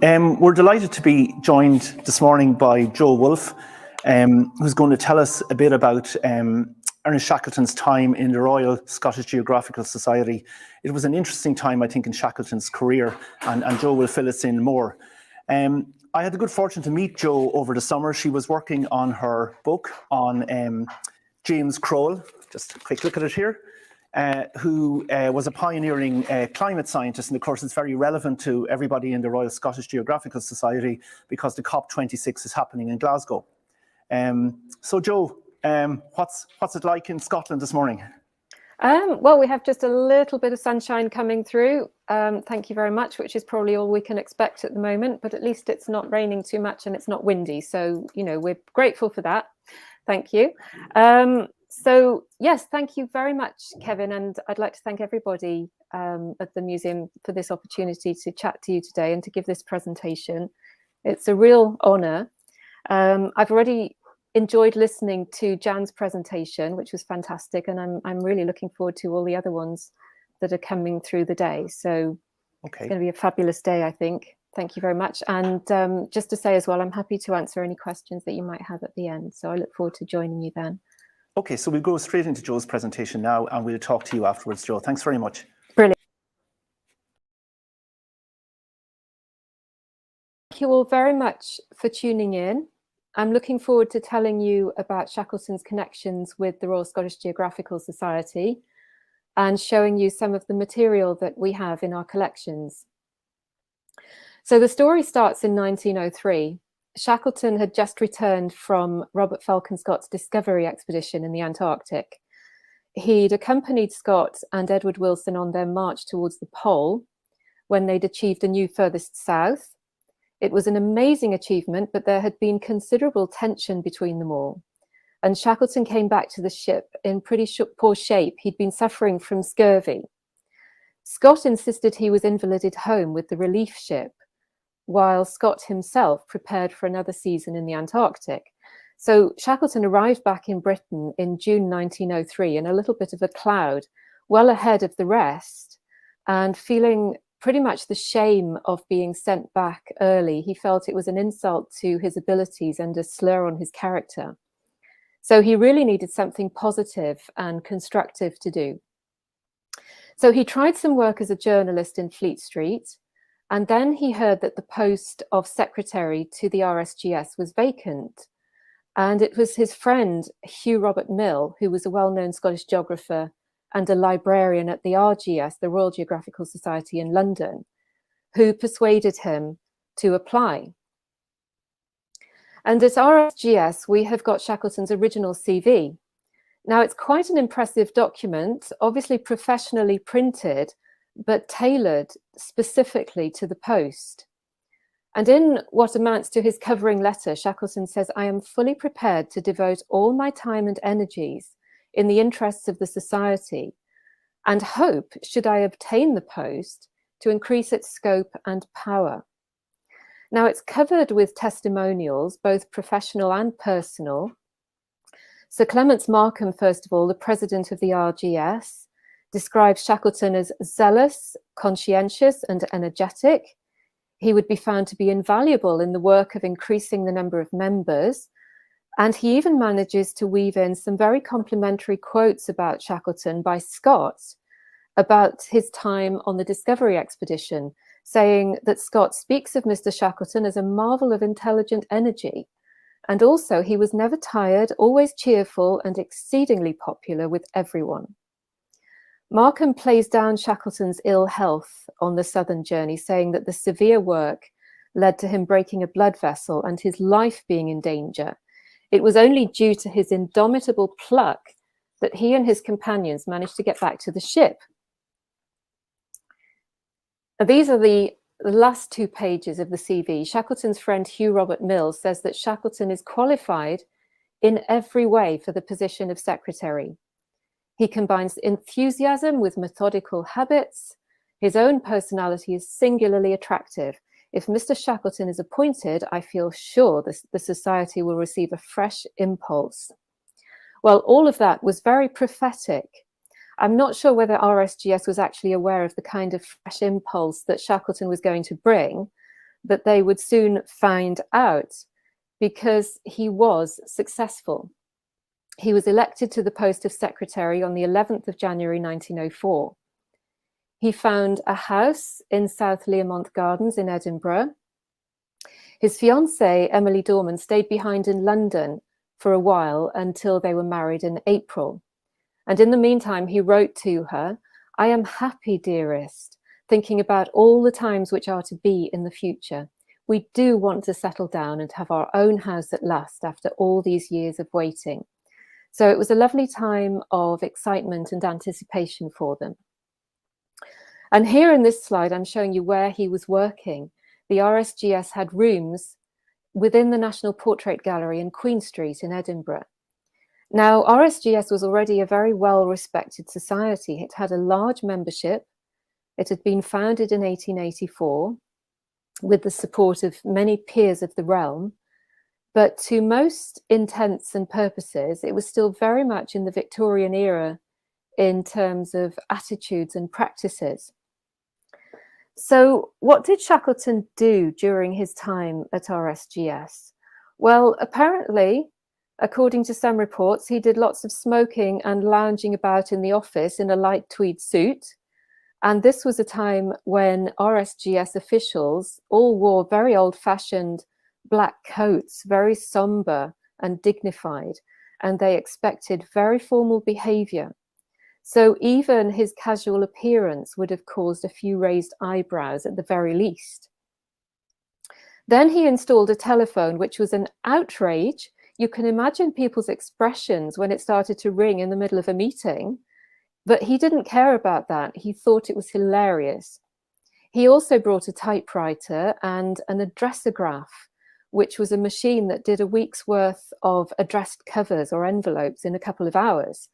We're delighted to be joined this morning by Joe Woolf, who's going to tell us a bit about Ernest Shackleton's time in the Royal Scottish Geographical Society. It was an interesting time, I think, in Shackleton's career, and Joe will fill us in more. I had the good fortune to meet Jo over the summer. She was working on her book on James Crowell, just a quick look at it here, who was a pioneering climate scientist. And of course, it's very relevant to everybody in the Royal Scottish Geographical Society because the COP26 is happening in Glasgow. So Jo, what's it like in Scotland this morning? Well, we have just a little bit of sunshine coming through. Thank you very much, which is probably all we can expect at the moment, but at least it's not raining too much and it's not windy. So, you know, we're grateful for that. Thank you. So, yes, thank you very much, Kevin. And I'd like to thank everybody at the museum for this opportunity to chat to you today and to give this presentation. It's a real honour. I've already enjoyed listening to Jan's presentation, which was fantastic, and I'm really looking forward to all the other ones that are coming through the day. So It's going to be a fabulous day, I think. Thank you very much. And just to say as well, I'm happy to answer any questions that you might have at the end. So I look forward to joining you then. Okay, so we'll go straight into Jo's presentation now, and we'll talk to you afterwards, Jo. Thanks very much. Brilliant. Thank you all very much for tuning in. I'm looking forward to telling you about Shackleton's connections with the Royal Scottish Geographical Society and showing you some of the material that we have in our collections. So the story starts in 1903. Shackleton had just returned from Robert Falcon Scott's discovery expedition in the Antarctic. He'd accompanied Scott and Edward Wilson on their march towards the pole when they'd achieved a new furthest south. It was an amazing achievement, but there had been considerable tension between them all. And Shackleton came back to the ship in pretty poor shape. He'd been suffering from scurvy. Scott insisted he was invalided home with the relief ship, while Scott himself prepared for another season in the Antarctic. So Shackleton arrived back in Britain in June 1903 in a little bit of a cloud, well ahead of the rest, and feeling pretty much the shame of being sent back early. He felt it was an insult to his abilities and a slur on his character. So he really needed something positive and constructive to do. So he tried some work as a journalist in Fleet Street, and then he heard that the post of secretary to the RSGS was vacant. And it was his friend, Hugh Robert Mill, who was a well-known Scottish geographer and a librarian at the RGS, the Royal Geographical Society in London, who persuaded him to apply. And at RSGS, we have got Shackleton's original CV. Now, it's quite an impressive document, obviously professionally printed, but tailored specifically to the post. And in what amounts to his covering letter, Shackleton says, "I am fully prepared to devote all my time and energies in the interests of the society, and hope, should I obtain the post, to increase its scope and power." Now, it's covered with testimonials, both professional and personal. Sir Clements Markham, first of all, the president of the RGS, describes Shackleton as zealous, conscientious, and energetic. He would be found to be invaluable in the work of increasing the number of members. And he even manages to weave in some very complimentary quotes about Shackleton by Scott about his time on the Discovery expedition, saying that Scott speaks of Mr. Shackleton as a marvel of intelligent energy. And also, he was never tired, always cheerful, and exceedingly popular with everyone. Markham plays down Shackleton's ill health on the southern journey, saying that the severe work led to him breaking a blood vessel and his life being in danger. It was only due to his indomitable pluck that he and his companions managed to get back to the ship. These are the last 2 pages of the CV. Shackleton's friend Hugh Robert Mills says that Shackleton is qualified in every way for the position of secretary. He combines enthusiasm with methodical habits. His own personality is singularly attractive. If Mr. Shackleton is appointed, I feel sure the society will receive a fresh impulse. Well, all of that was very prophetic. I'm not sure whether RSGS was actually aware of the kind of fresh impulse that Shackleton was going to bring, but they would soon find out, because he was successful. He was elected to the post of secretary on the 11th of January 1904. He found a house in South Learmont Gardens in Edinburgh. His fiancée, Emily Dorman, stayed behind in London for a while until they were married in April. And in the meantime, he wrote to her, "I am happy, dearest, thinking about all the times which are to be in the future. We do want to settle down and have our own house at last after all these years of waiting." So it was a lovely time of excitement and anticipation for them. And here in this slide, I'm showing you where he was working. The RSGS had rooms within the National Portrait Gallery in Queen Street in Edinburgh. Now, RSGS was already a very well-respected society. It had a large membership. It had been founded in 1884 with the support of many peers of the realm. But to most intents and purposes, it was still very much in the Victorian era in terms of attitudes and practices. So what did Shackleton do during his time at RSGS? Well, apparently, according to some reports, he did lots of smoking and lounging about in the office in a light tweed suit. And this was a time when RSGS officials all wore very old-fashioned black coats, very somber and dignified, and they expected very formal behavior. So even his casual appearance would have caused a few raised eyebrows at the very least. Then he installed a telephone, which was an outrage. You can imagine people's expressions when it started to ring in the middle of a meeting, but he didn't care about that. He thought it was hilarious. He also brought a typewriter and an addressograph, which was a machine that did a week's worth of addressed covers or envelopes in a couple of hours.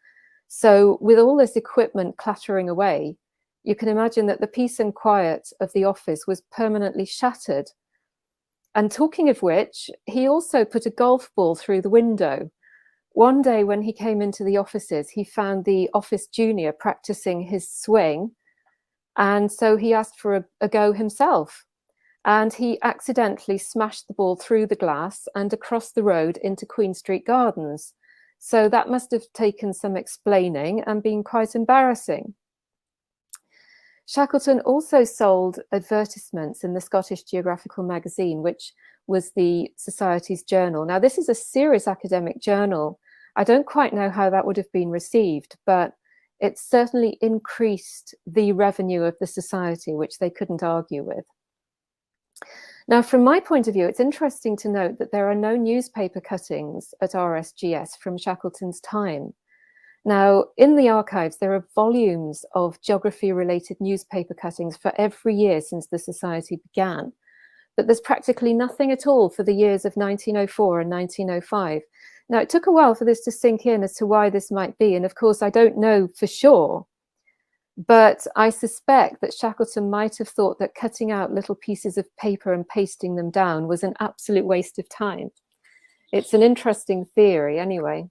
So with all this equipment clattering away, you can imagine that the peace and quiet of the office was permanently shattered. And talking of which, he also put a golf ball through the window. One day when he came into the offices, he found the office junior practicing his swing. And so he asked for a go himself. And he accidentally smashed the ball through the glass and across the road into Queen Street Gardens. So that must have taken some explaining and been quite embarrassing. Shackleton also sold advertisements in the Scottish Geographical magazine, which was the Society's journal. Now, this is a serious academic journal. I don't quite know how that would have been received, but it certainly increased the revenue of the Society, which they couldn't argue with. Now, from my point of view, it's interesting to note that there are no newspaper cuttings at RSGS from Shackleton's time. Now, in the archives, there are volumes of geography-related newspaper cuttings for every year since the Society began, but there's practically nothing at all for the years of 1904 and 1905. Now, it took a while for this to sink in as to why this might be, and of course, I don't know for sure, but I suspect that Shackleton might have thought that cutting out little pieces of paper and pasting them down was an absolute waste of time. It's an interesting theory anyway.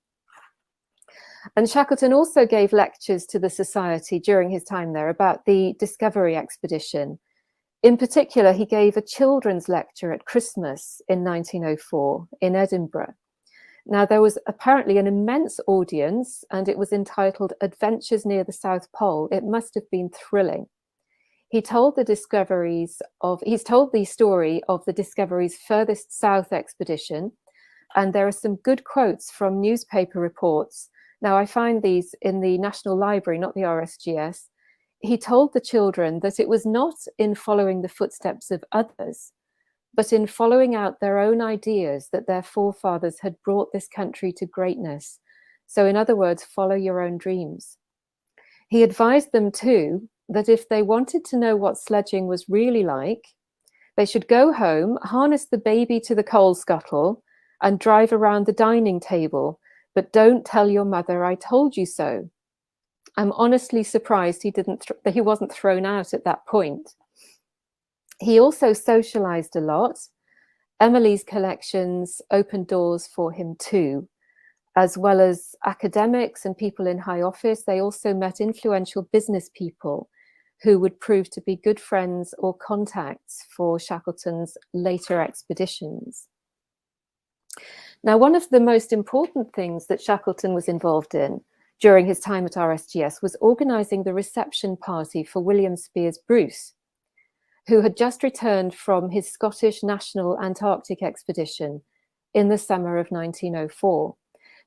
And Shackleton also gave lectures to the Society during his time there about the Discovery expedition. In particular, he gave a children's lecture at Christmas in 1904 in Edinburgh. Now, there was apparently an immense audience, and it was entitled Adventures Near the South Pole. It must have been thrilling. He told the story of the Discovery's furthest south expedition, and there are some good quotes from newspaper reports. Now, I find these in the National Library, not the RSGS. He told the children that it was not in following the footsteps of others, but in following out their own ideas that their forefathers had brought this country to greatness. So in other words, follow your own dreams. He advised them too that if they wanted to know what sledging was really like, they should go home, harness the baby to the coal scuttle and drive around the dining table, but don't tell your mother I told you so. I'm honestly surprised that he wasn't thrown out at that point. He also socialized a lot. Emily's collections opened doors for him too, as well as academics and people in high office. They also met influential business people who would prove to be good friends or contacts for Shackleton's later expeditions. Now, one of the most important things that Shackleton was involved in during his time at RSGS was organising the reception party for William Speirs Bruce, who had just returned from his Scottish National Antarctic expedition in the summer of 1904.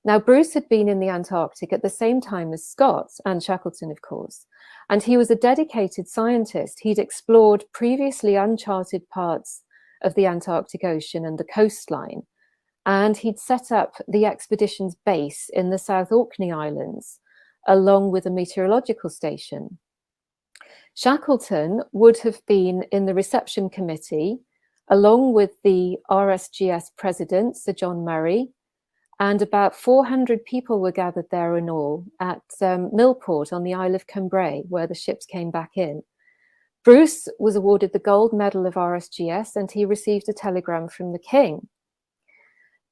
Now, Bruce had been in the Antarctic at the same time as Scott and Shackleton, of course, and he was a dedicated scientist. He'd explored previously uncharted parts of the Antarctic Ocean and the coastline, and he'd set up the expedition's base in the South Orkney Islands, along with a meteorological station. Shackleton would have been in the reception committee, along with the RSGS president, Sir John Murray, and about 400 people were gathered there in all at Millport on the Isle of Cambrai, where the ships came back in. Bruce was awarded the gold medal of RSGS, and he received a telegram from the King.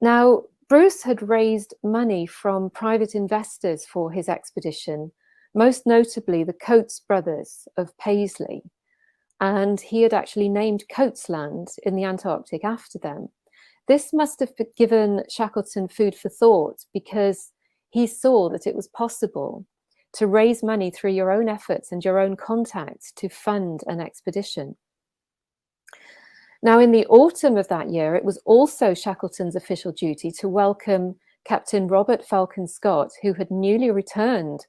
Now, Bruce had raised money from private investors for his expedition, most notably the Coates brothers of Paisley, and he had actually named Coates Land in the Antarctic after them. This must have given Shackleton food for thought, because he saw that it was possible to raise money through your own efforts and your own contacts to fund an expedition. Now, in the autumn of that year, it was also Shackleton's official duty to welcome Captain Robert Falcon Scott, who had newly returned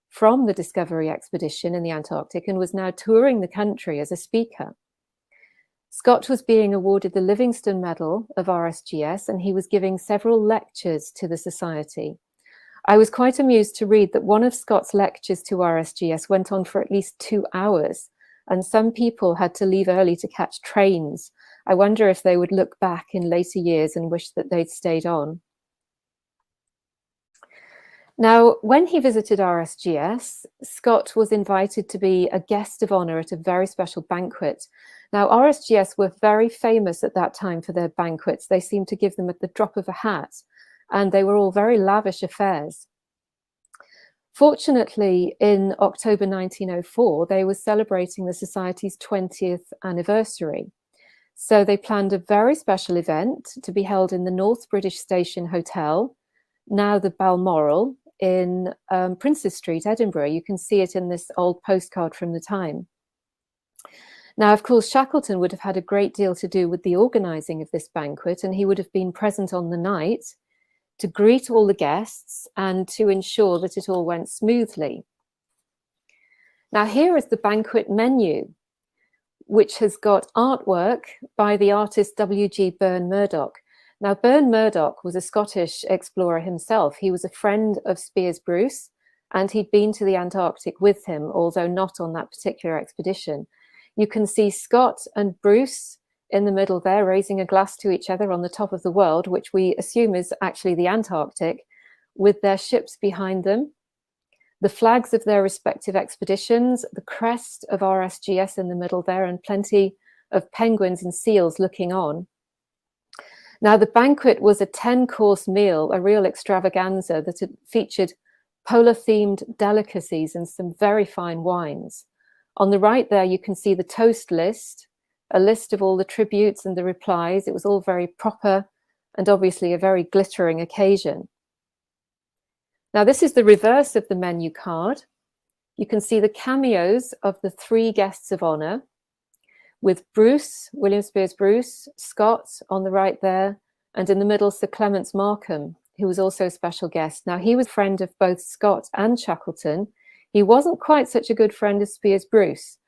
from the Discovery expedition in the Antarctic and was now touring the country as a speaker. Scott was being awarded the Livingstone Medal of RSGS, and he was giving several lectures to the Society. I was quite amused to read that one of Scott's lectures to RSGS went on for at least 2 hours, and some people had to leave early to catch trains. I wonder if they would look back in later years and wish that they'd stayed on. Now, when he visited RSGS, Scott was invited to be a guest of honour at a very special banquet. Now, RSGS were very famous at that time for their banquets. They seemed to give them at the drop of a hat, and they were all very lavish affairs. Fortunately, in October 1904, they were celebrating the Society's 20th anniversary. So they planned a very special event to be held in the North British Station Hotel, now the Balmoral, in Princes Street, Edinburgh. You can see it in this old postcard from the time. Now, of course, Shackleton would have had a great deal to do with the organising of this banquet, and he would have been present on the night to greet all the guests and to ensure that it all went smoothly. Now, here is the banquet menu, which has got artwork by the artist W.G. Byrne Murdoch. Now, Byrne Murdoch was a Scottish explorer himself. He was a friend of Speirs Bruce, and he'd been to the Antarctic with him, although not on that particular expedition. You can see Scott and Bruce in the middle there, raising a glass to each other on the top of the world, which we assume is actually the Antarctic, with their ships behind them, the flags of their respective expeditions, the crest of RSGS in the middle there, and plenty of penguins and seals looking on. Now, the banquet was a 10-course meal, a real extravaganza that had featured polar-themed delicacies and some very fine wines. On the right there, you can see the toast list, a list of all the tributes and the replies. It was all very proper and obviously a very glittering occasion. Now, this is the reverse of the menu card. You can see the cameos of the 3 guests of honour, with Bruce, William Speirs Bruce, Scott on the right there, and in the middle, Sir Clements Markham, who was also a special guest. Now, he was a friend of both Scott and Shackleton. He wasn't quite such a good friend as Speirs Bruce,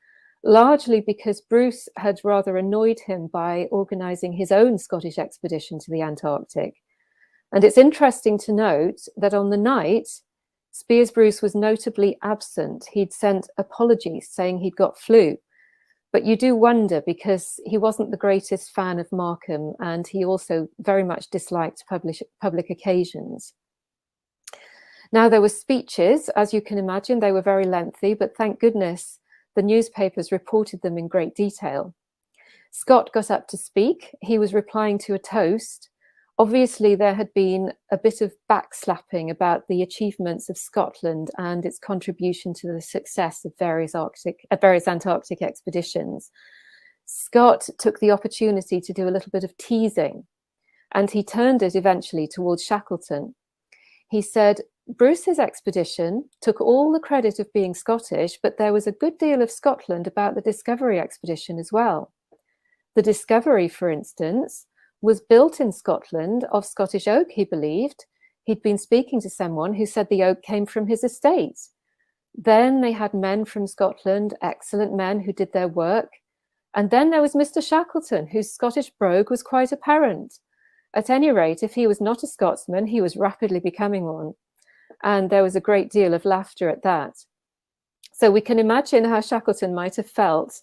largely because Bruce had rather annoyed him by organising his own Scottish expedition to the Antarctic. And it's interesting to note that on the night, Speirs Bruce was notably absent. He'd sent apologies saying he'd got flu. But you do wonder, because he wasn't the greatest fan of Markham, and he also very much disliked public occasions. Now, there were speeches, as you can imagine. They were very lengthy, but thank goodness the newspapers reported them in great detail. Scott got up to speak. He was replying to a toast obviously there had been a bit of backslapping about the achievements of Scotland and its contribution to the success of various Antarctic expeditions. Scott took the opportunity to do a little bit of teasing, and he turned it eventually towards Shackleton. He said, Bruce's expedition took all the credit of being Scottish, but there was a good deal of Scotland about the Discovery expedition as well. The Discovery, for instance, was built in Scotland of Scottish oak, he believed. He'd been speaking to someone who said the oak came from his estate. Then they had men from Scotland, excellent men who did their work. And then there was Mr. Shackleton, whose Scottish brogue was quite apparent. At any rate, if he was not a Scotsman, he was rapidly becoming one. And there was a great deal of laughter at that. So we can imagine how Shackleton might have felt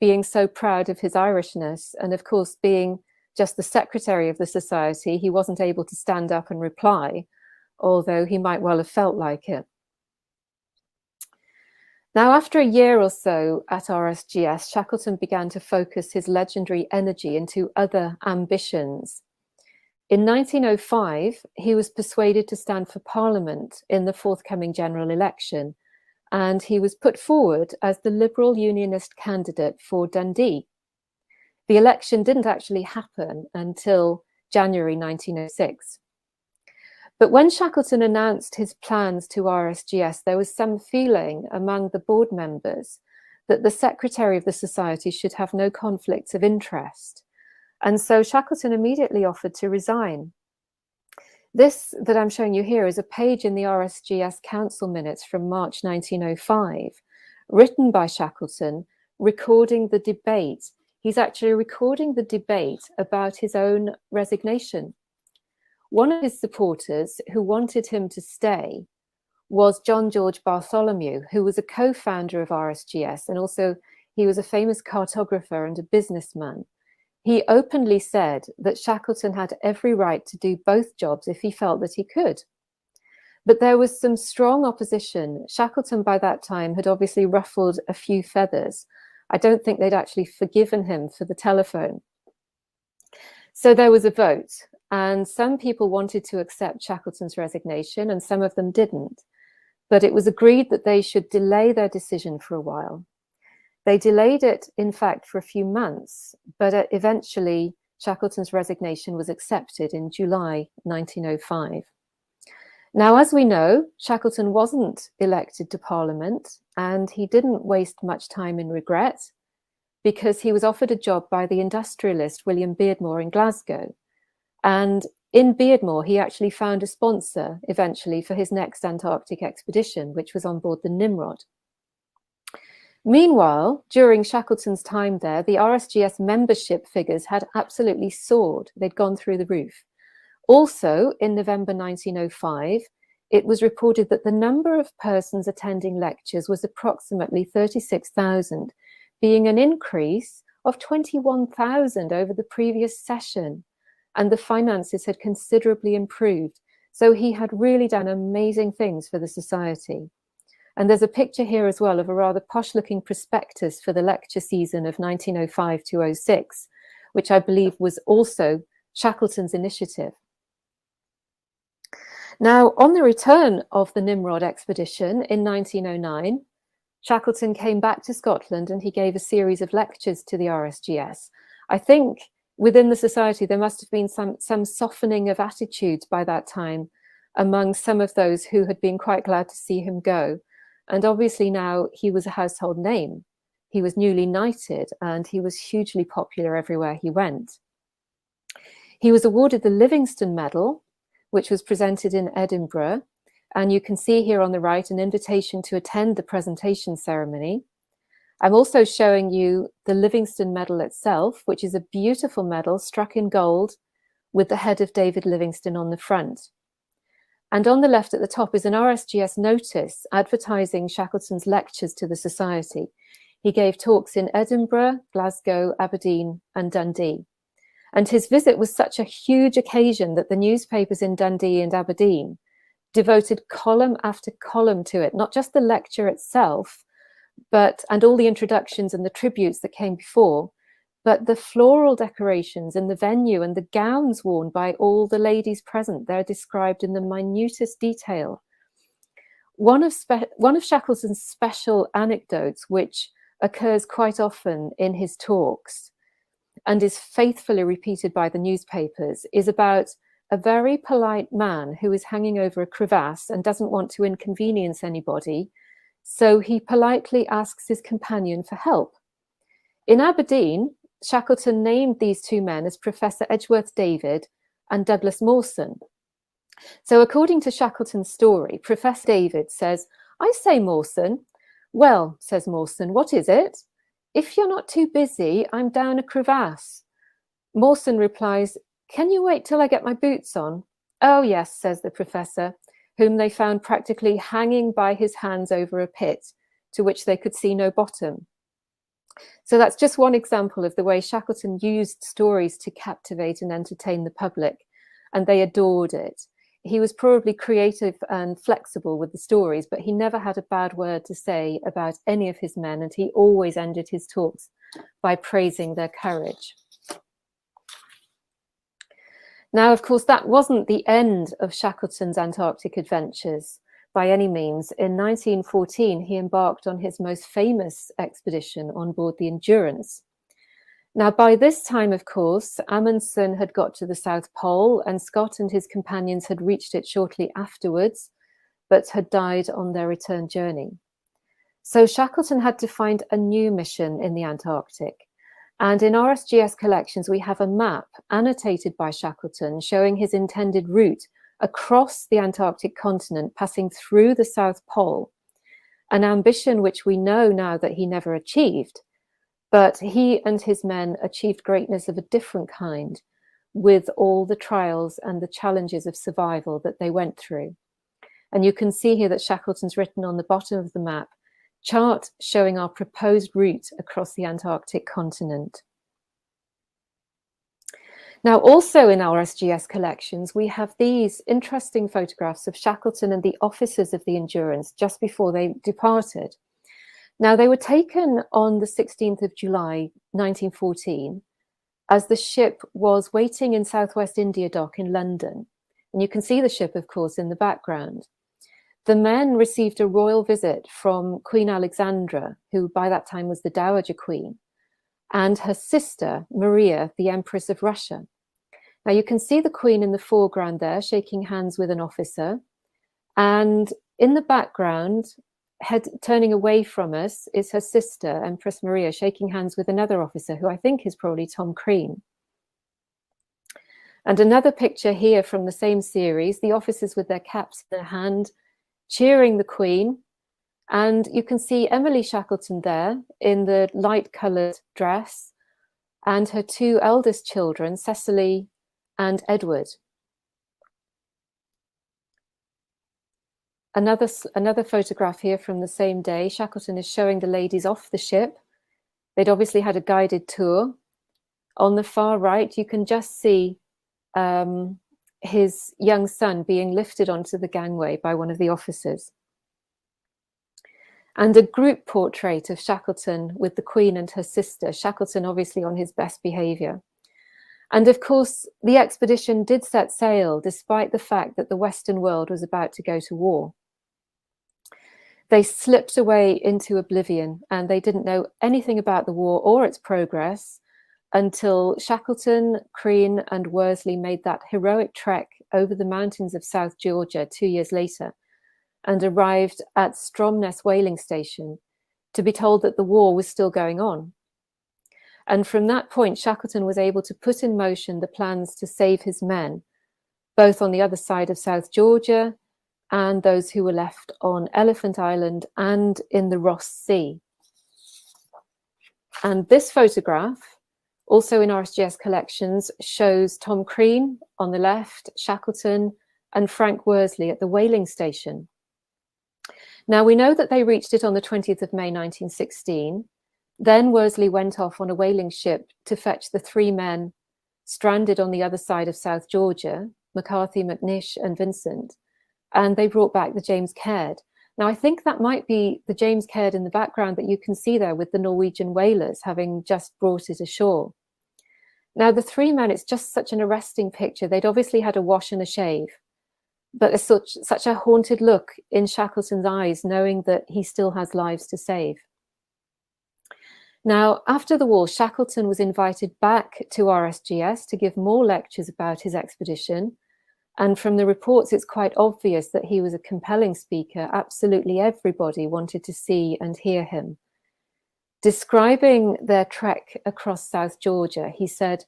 being so proud of his Irishness. And of course, being just the secretary of the society, he wasn't able to stand up and reply, although he might well have felt like it. Now, after a year or so at RSGS, Shackleton began to focus his legendary energy into other ambitions. In 1905, he was persuaded to stand for Parliament in the forthcoming general election, and he was put forward as the Liberal Unionist candidate for Dundee. The election didn't actually happen until January 1906. But when Shackleton announced his plans to RSGS, there was some feeling among the board members that the secretary of the society should have no conflicts of interest. And so Shackleton immediately offered to resign. This that I'm showing you here is a page in the RSGS Council minutes from March 1905, written by Shackleton, recording the debate. He's actually recording the debate about his own resignation. One of his supporters who wanted him to stay was John George Bartholomew, who was a co-founder of RSGS, and also he was a famous cartographer and a businessman. He openly said that Shackleton had every right to do both jobs if he felt that he could. But there was some strong opposition. Shackleton by that time had obviously ruffled a few feathers. I don't think they'd actually forgiven him for the telephone. So there was a vote, and some people wanted to accept Shackleton's resignation and some of them didn't. But it was agreed that they should delay their decision for a while. They delayed it, in fact, for a few months, but eventually Shackleton's resignation was accepted in July 1905. Now, as we know, Shackleton wasn't elected to Parliament, and he didn't waste much time in regret, because he was offered a job by the industrialist William Beardmore in Glasgow. And in Beardmore, he actually found a sponsor eventually for his next Antarctic expedition, which was on board the Nimrod. Meanwhile, during Shackleton's time there, the RSGS membership figures had absolutely soared. They'd gone through the roof. Also, in November 1905, it was reported that the number of persons attending lectures was approximately 36,000, being an increase of 21,000 over the previous session. And the finances had considerably improved. So he had really done amazing things for the society. And there's a picture here as well of a rather posh-looking prospectus for the lecture season of 1905 to 06, which I believe was also Shackleton's initiative. Now, on the return of the Nimrod expedition in 1909, Shackleton came back to Scotland and he gave a series of lectures to the RSGS. I think within the society there must have been some softening of attitudes by that time among some of those who had been quite glad to see him go. And obviously now he was a household name. He was newly knighted and he was hugely popular everywhere he went. He was awarded the Livingstone Medal, which was presented in Edinburgh. And you can see here on the right an invitation to attend the presentation ceremony. I'm also showing you the Livingstone Medal itself, which is a beautiful medal struck in gold with the head of David Livingstone on the front. And on the left at the top is an RSGS notice advertising Shackleton's lectures to the society. He gave talks in Edinburgh, Glasgow, Aberdeen, and Dundee. And his visit was such a huge occasion that the newspapers in Dundee and Aberdeen devoted column after column to it, not just the lecture itself, and all the introductions and the tributes that came before, but the floral decorations and the venue and the gowns worn by all the ladies present, they're described in the minutest detail. One of Shackleton's special anecdotes, which occurs quite often in his talks and is faithfully repeated by the newspapers, is about a very polite man who is hanging over a crevasse and doesn't want to inconvenience anybody, so he politely asks his companion for help. In Aberdeen, Shackleton named these two men as Professor Edgeworth David and Douglas Mawson. So according to Shackleton's story, Professor David says, "I say, Mawson." "Well," says Mawson, "what is it?" "If you're not too busy, I'm down a crevasse." Mawson replies, "Can you wait till I get my boots on?" "Oh yes," says the professor, whom they found practically hanging by his hands over a pit to which they could see no bottom. So that's just one example of the way Shackleton used stories to captivate and entertain the public, and they adored it. He was probably creative and flexible with the stories, but he never had a bad word to say about any of his men, and he always ended his talks by praising their courage. Now, of course, that wasn't the end of Shackleton's Antarctic adventures by any means. In 1914, he embarked on his most famous expedition on board the Endurance. Now, by this time, of course, Amundsen had got to the South Pole, and Scott and his companions had reached it shortly afterwards, but had died on their return journey. So Shackleton had to find a new mission in the Antarctic. And in RSGS collections, we have a map annotated by Shackleton showing his intended route across the Antarctic continent, passing through the South Pole, an ambition which we know now that he never achieved. But he and his men achieved greatness of a different kind, with all the trials and the challenges of survival that they went through. And you can see here that Shackleton's written on the bottom of the map, chart showing our proposed route across the Antarctic continent. Now, also in our RSGS collections, we have these interesting photographs of Shackleton and the officers of the Endurance just before they departed. Now, they were taken on the 16th of July, 1914, as the ship was waiting in Southwest India Dock in London. And you can see the ship, of course, in the background. The men received a royal visit from Queen Alexandra, who by that time was the Dowager Queen, and her sister, Maria, the Empress of Russia. Now you can see the Queen in the foreground there, shaking hands with an officer. And in the background, turning away from us, is her sister, Empress Maria, shaking hands with another officer, who I think is probably Tom Crean. And another picture here from the same series, the officers with their caps in their hand, cheering the Queen. And you can see Emily Shackleton there in the light-coloured dress, and her two eldest children, Cecily and Edward. Another photograph here from the same day. Shackleton is showing the ladies off the ship. They'd obviously had a guided tour. On the far right, you can just see his young son being lifted onto the gangway by one of the officers. And a group portrait of Shackleton with the Queen and her sister, Shackleton obviously on his best behaviour. And of course, the expedition did set sail despite the fact that the Western world was about to go to war. They slipped away into oblivion, and they didn't know anything about the war or its progress until Shackleton, Crean and Worsley made that heroic trek over the mountains of South Georgia 2 years later and arrived at Stromness whaling station to be told that the war was still going on. And from that point, Shackleton was able to put in motion the plans to save his men, both on the other side of South Georgia and those who were left on Elephant Island and in the Ross Sea. And this photograph, also in RSGS collections, shows Tom Crean on the left, Shackleton and Frank Worsley at the whaling station. Now, we know that they reached it on the 20th of May 1916. Then Worsley went off on a whaling ship to fetch the three men stranded on the other side of South Georgia, McCarthy, McNish and Vincent, and they brought back the James Caird. Now, I think that might be the James Caird in the background that you can see there with the Norwegian whalers having just brought it ashore. Now, the three men, it's just such an arresting picture. They'd obviously had a wash and a shave, but there's such a haunted look in Shackleton's eyes, knowing that he still has lives to save. Now, after the war, Shackleton was invited back to RSGS to give more lectures about his expedition. And from the reports, it's quite obvious that he was a compelling speaker. Absolutely everybody wanted to see and hear him. Describing their trek across South Georgia, he said,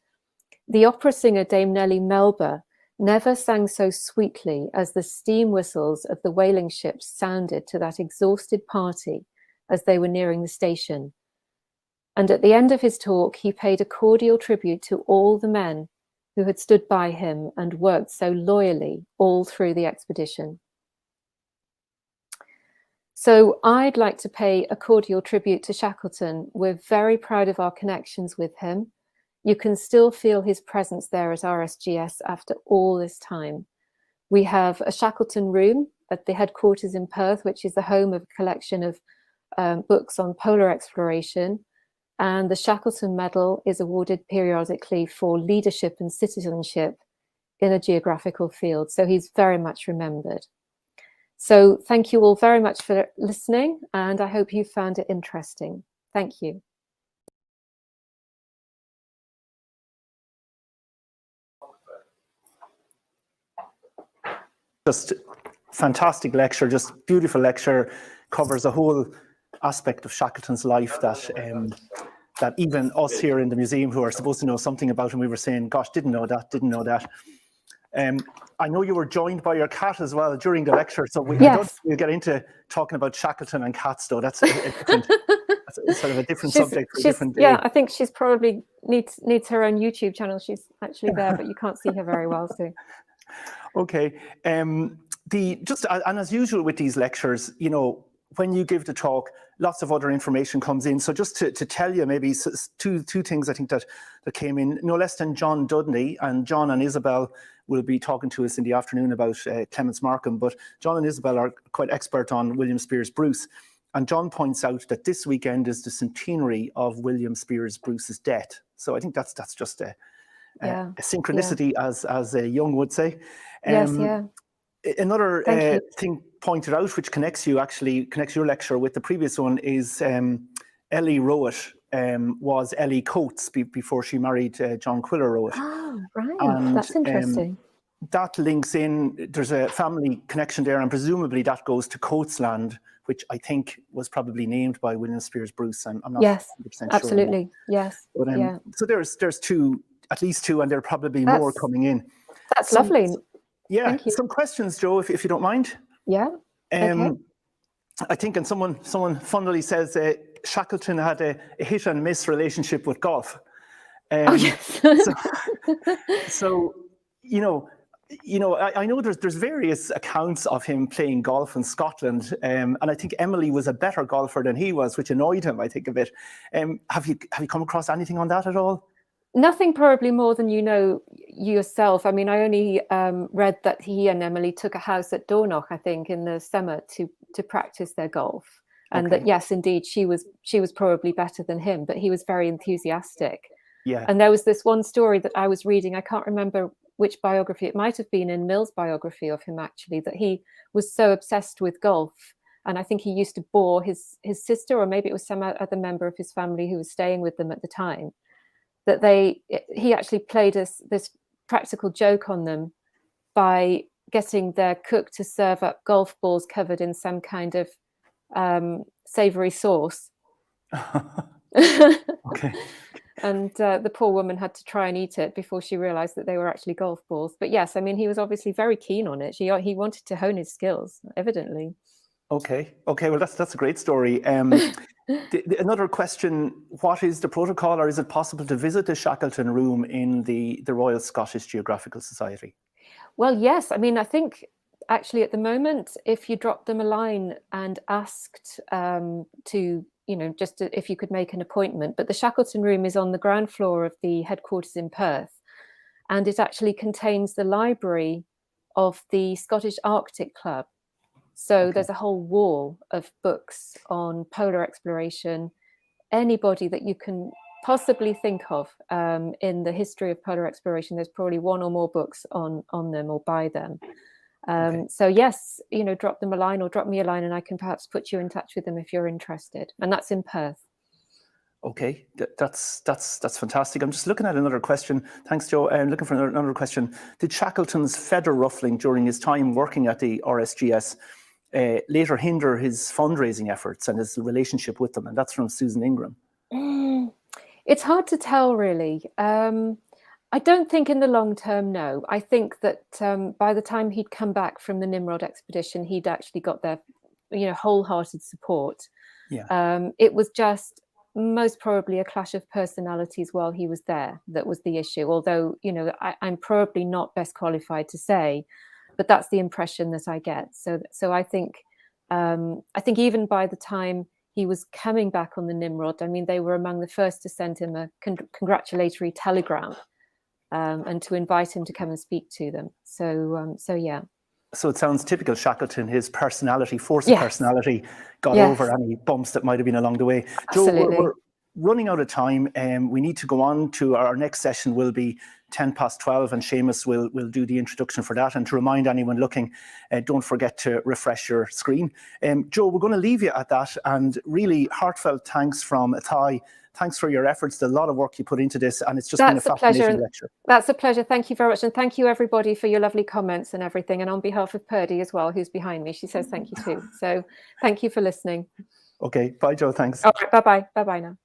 "The opera singer Dame Nellie Melba never sang so sweetly as the steam whistles of the whaling ships sounded to that exhausted party as they were nearing the station." And at the end of his talk, he paid a cordial tribute to all the men who had stood by him and worked so loyally all through the expedition. So I'd like to pay a cordial tribute to Shackleton. We're very proud of our connections with him. You can still feel his presence there at RSGS after all this time. We have a Shackleton room at the headquarters in Perth, which is the home of a collection of books on polar exploration. And the Shackleton Medal is awarded periodically for leadership and citizenship in a geographical field. So he's very much remembered. So thank you all very much for listening, and I hope you found it interesting. Thank you. Just fantastic lecture, just beautiful lecture, covers a whole aspect of Shackleton's life that even us here in the museum who are supposed to know something about him, we were saying, gosh, didn't know that. I know you were joined by your cat as well during the lecture, so I don't think we'll get into talking about Shackleton and cats, though. That's that's sort of a different subject for a different day. Yeah, I think she's probably needs her own YouTube channel. She's actually there, but you can't see her very well, so. Okay. And as usual with these lectures, you know, when you give the talk, lots of other information comes in. So just to tell you maybe two things I think that came in, no less than John Dudley, and John and Isabel will be talking to us in the afternoon about Clements Markham, but John and Isabel are quite expert on William Speirs Bruce. And John points out that this weekend is the centenary of William Speirs Bruce's death. So I think that's just a synchronicity, as Young would say. Another thing pointed out, which connects your lecture with the previous one, is Ellie Rowett was Ellie Coates before she married John Quiller Rowett. Oh, right. And, that's interesting. That links in, there's a family connection there, and presumably that goes to Coatesland, which I think was probably named by William Speirs Bruce. I'm not 100% sure. Absolutely. Yes. But, so there's at least two, and there are probably more coming in. That's lovely. Yeah, Thank you. some questions, Joe, if you don't mind. Yeah. Okay. I think, and someone funnily says Shackleton had a hit and miss relationship with golf. Yes. so you know, I know there's various accounts of him playing golf in Scotland, and I think Emily was a better golfer than he was, which annoyed him, I think, a bit. Have you come across anything on that at all? Nothing probably more than you know yourself. I mean, I only read that he and Emily took a house at Dornoch, I think, in the summer to practice their golf, and that yes, indeed, she was probably better than him, but he was very enthusiastic. Yeah. And there was this one story that I was reading. I can't remember which biography. It might have been in Mill's biography of him, actually, that he was so obsessed with golf. And I think he used to bore his sister, or maybe it was some other member of his family who was staying with them at the time, that he actually played this practical joke on them by getting their cook to serve up golf balls covered in some kind of savory sauce. Okay. And the poor woman had to try and eat it before she realized that they were actually golf balls. But yes, I mean, he was obviously very keen on it. He wanted to hone his skills, evidently. Okay. Well, that's a great story. Another question, what is the protocol, or is it possible to visit the Shackleton room in the Royal Scottish Geographical Society? Well, yes. I mean, I think actually at the moment, if you dropped them a line and asked to, just if you could make an appointment, but the Shackleton room is on the ground floor of the headquarters in Perth, and it actually contains the library of the Scottish Arctic Club. So Okay. there's a whole wall of books on polar exploration. Anybody that you can possibly think of in the history of polar exploration, there's probably one or more books on them or by them. Okay. So yes, you know, drop them a line or drop me a line and I can perhaps put you in touch with them if you're interested. And that's in Perth. Okay, that's fantastic. I'm just looking at another question. Thanks, Joe. I'm looking for another question. Did Shackleton's feather ruffling during his time working at the RSGS later hinder his fundraising efforts and his relationship with them? And that's from Susan Ingram. It's hard to tell, really. I don't think in the long term, no. I think that by the time he'd come back from the Nimrod expedition, he'd actually got their, you know, wholehearted support. Yeah. It was just most probably a clash of personalities while he was there that was the issue. Although, you know, I'm probably not best qualified to say, but that's the impression that I get. So I think even by the time he was coming back on the Nimrod, I mean, they were among the first to send him a congratulatory telegram and to invite him to come and speak to them. So yeah. So it sounds typical Shackleton, his personality, force of Yes. personality, got Yes. over any bumps that might have been along the way. Absolutely. Joe, we're running out of time. We need to go on to our next session will be 12:10, and Seamus will do the introduction for that. And to remind anyone looking, don't forget to refresh your screen. Joe, we're going to leave you at that, and really heartfelt thanks from Athai. Thanks for your efforts. There's a lot of work you put into this, and it's just been a fascinating lecture. That's a pleasure. Thank you very much. And thank you, everybody, for your lovely comments and everything. And on behalf of Purdy as well, who's behind me, she says thank you too. So thank you for listening. Okay. Bye, Joe. Thanks. All right. Bye-bye. Bye-bye now.